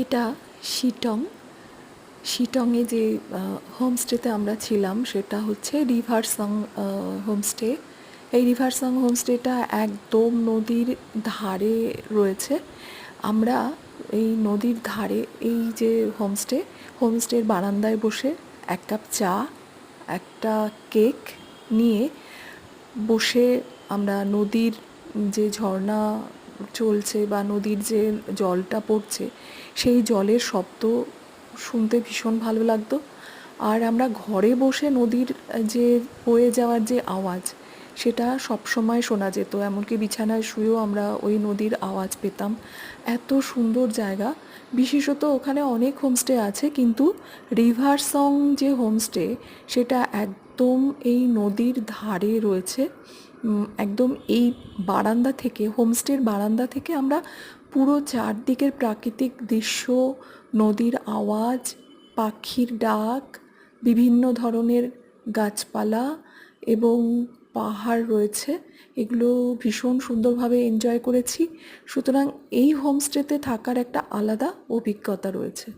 এটা শিটং। শিটংয়ে যে হোমস্টেতে আমরা ছিলাম সেটা হচ্ছে রিভারসং হোমস্টে। এই রিভারসং হোমস্টেটা একদম নদীর ধারে রয়েছে। আমরা এই নদীর ধারে এই যে হোমস্টের বারান্দায় বসে এক কাপ চা, একটা কেক নিয়ে বসে আমরা নদীর যে ঝর্ণা চলছে বা নদীর যে জলটা পড়ছে সেই জলের শব্দ শুনতে ভীষণ ভালো লাগতো। আর আমরা ঘরে বসে নদীর যে বয়ে যাওয়ার যে আওয়াজ সেটা সবসময় শোনা যেত, এমনকি বিছানায় শুয়েও আমরা ওই নদীর আওয়াজ পেতাম। এত সুন্দর জায়গা। বিশেষত ওখানে অনেক হোমস্টে আছে, কিন্তু রিভারসং যে হোমস্টে সেটা একদম এই নদীর ধারে রয়েছে। একদম এই বারান্দা থেকে, হোমস্টের বারান্দা থেকে আমরা পুরো চারদিকের প্রাকৃতিক দৃশ্য, নদীর আওয়াজ, পাখির ডাক, বিভিন্ন ধরনের গাছপালা এবং পাহাড় রয়েছে, এগুলো ভীষণ সুন্দরভাবে এনজয় করেছি। সুতরাং এই হোমস্টেতে থাকার একটা আলাদা অভিজ্ঞতা রয়েছে।